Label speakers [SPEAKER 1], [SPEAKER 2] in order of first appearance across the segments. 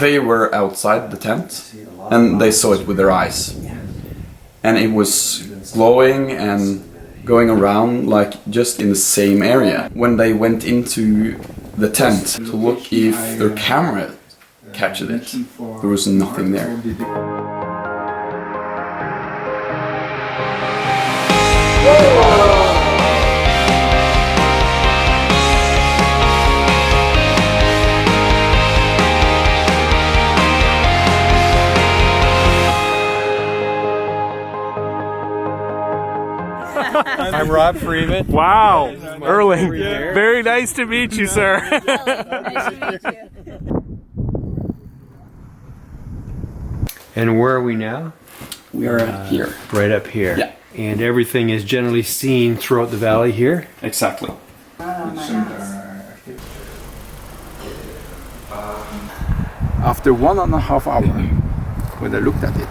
[SPEAKER 1] They were outside the tent and they saw it with their eyes. And it was glowing and going around like just in the same area. When they went into the tent to look if their camera captured it, there was nothing there.
[SPEAKER 2] I'm Rob Freeman.
[SPEAKER 3] Wow, Erling, very nice to meet you, sir.
[SPEAKER 2] And where are we now?
[SPEAKER 1] We are here.
[SPEAKER 2] Right up here.
[SPEAKER 1] Yeah.
[SPEAKER 2] And everything is generally seen throughout the valley here?
[SPEAKER 1] Exactly.
[SPEAKER 4] After 1.5 hours, when I looked at it,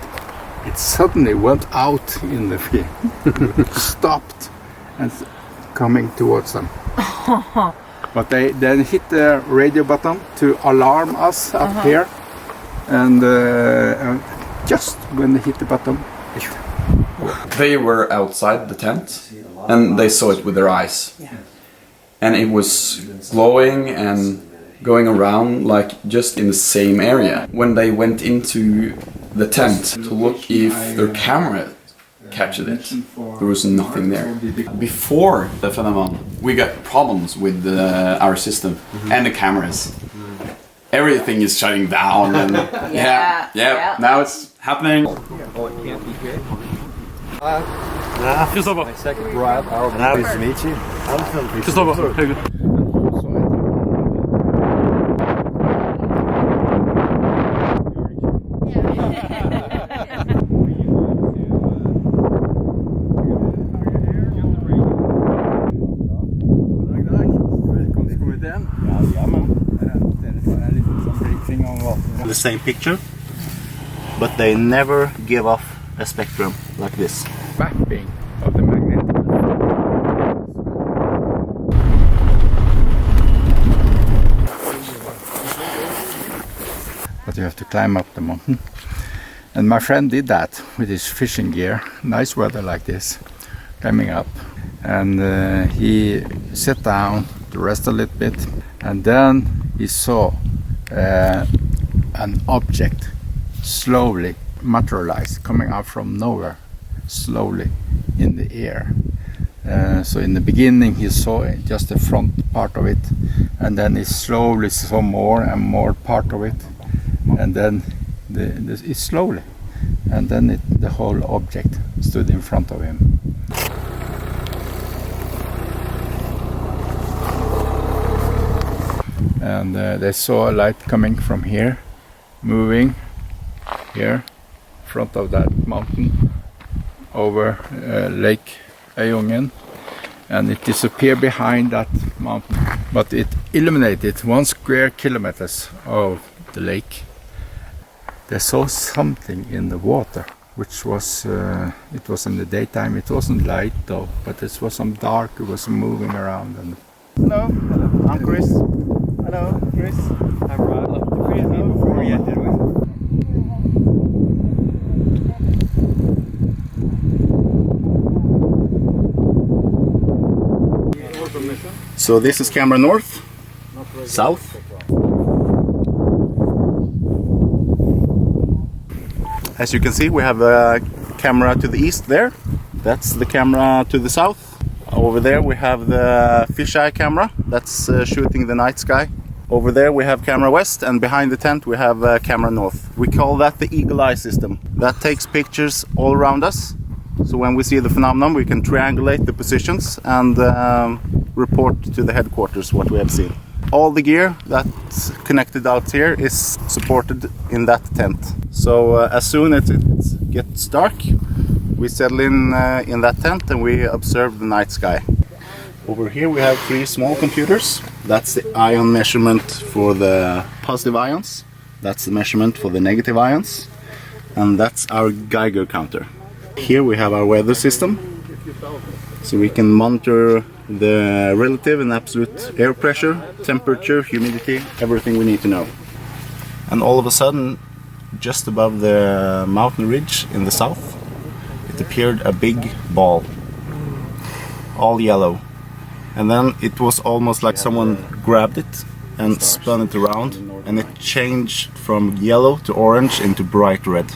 [SPEAKER 4] it suddenly went out in the field, stopped and coming towards them. But they then hit the radio button to alarm us up here, and just when they hit the button,
[SPEAKER 1] They were outside the tent and they saw it with their eyes. And it was glowing and going around like just in the same area. When they went into the tent to look if their camera captured it, there was nothing there. Before the phenomenon, we got problems with our system and the cameras. Everything is shutting down and yeah. Now it's happening.
[SPEAKER 3] Kristoffer.
[SPEAKER 2] My second Rob. Nice to meet you.
[SPEAKER 3] Kristoffer, hyggelig.
[SPEAKER 5] The same picture, but they never give off a spectrum like this.
[SPEAKER 4] mapping of the magnetic. But you have to climb up the mountain. And my friend did that with his fishing gear. Nice weather like this, climbing up. And he sat down to rest a little bit. And then he saw an object slowly materialize, coming out from nowhere, slowly in the air. So in the beginning he saw just the front part of it, and then he slowly saw more and more part of it, and then it slowly, and then the whole object stood in front of him. And they saw a light coming from here, moving here, in front of that mountain, over Lake Øyungen, and it disappeared behind that mountain. But it illuminated 1 square kilometers of the lake. They saw something in the water, which was, it was in the daytime, it wasn't light though, but it was some dark, it was moving around. And
[SPEAKER 5] Hello, I'm Chris. Hello, Chris.
[SPEAKER 2] I'm Rob. Before yet, did we?
[SPEAKER 5] So this is camera north, south. As you can see, we have a camera to the east there. That's the camera to the south. Over there we have the fisheye camera. That's shooting the night sky. Over there we have camera west, and behind the tent we have camera north. We call that the eagle eye system. That takes pictures all around us. So when we see the phenomenon, we can triangulate the positions and report to the headquarters what we have seen. All the gear that's connected out here is supported in that tent. So as soon as it gets dark, we settle in that tent and we observe the night sky. Over here we have 3 small computers. That's the ion measurement for the positive ions. That's the measurement for the negative ions. And that's our Geiger counter. Here we have our weather system. So we can monitor the relative and absolute air pressure, temperature, humidity, everything we need to know. And all of a sudden, just above the mountain ridge in the south, it appeared a big ball, all yellow. And then it was almost like someone grabbed it and spun it around, and it changed from yellow to orange into bright red.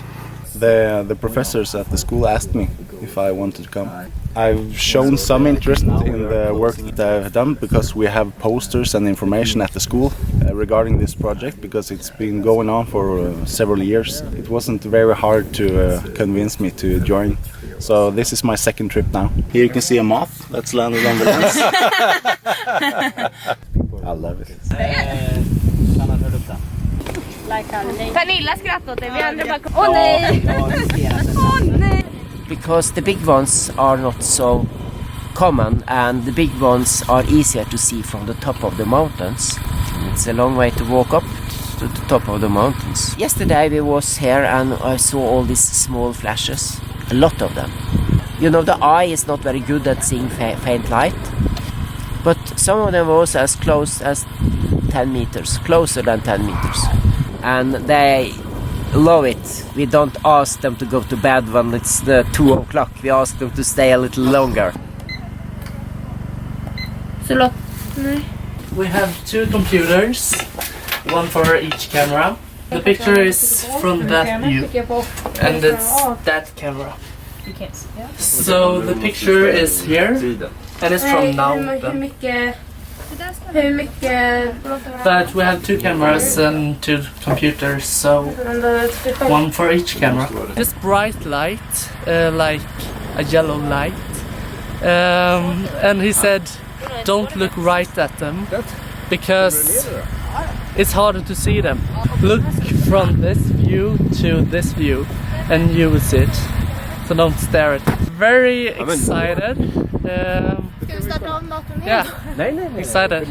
[SPEAKER 5] The professors at the school asked me if I wanted to come. I've shown some interest in the work that I've done because we have posters and information at the school regarding this project, because it's been going on for several years. It wasn't very hard to convince me to join. So this is my second trip now. Here you can see a moth that's landed on the lens. I love it.
[SPEAKER 6] Pernilla skrattar åt dig, vi andra bara åh nej! Åh nej!
[SPEAKER 7] Because the big ones are not so common, and the big ones are easier to see from the top of the mountains. It's a long way to walk up to the top of the mountains. Yesterday we was here and I saw all these small flashes, a lot of them. You know, the eye is not very good at seeing faint light, but some of them was as close as 10 meters, closer than 10 meters. And they love it. We don't ask them to go to bed when it's 2 o'clock. We ask them to stay a little longer.
[SPEAKER 8] We have 2 computers, one for each camera. The picture is from that view, and it's that camera. So the picture is here, and it's from now. But we have 2 cameras and 2 computers, so one for each camera. This bright light, like a yellow light, and he said, don't look right at them, because it's harder to see them. Look from this view to this view, and you will see it. So don't stare at it. Very excited. Yeah, excited.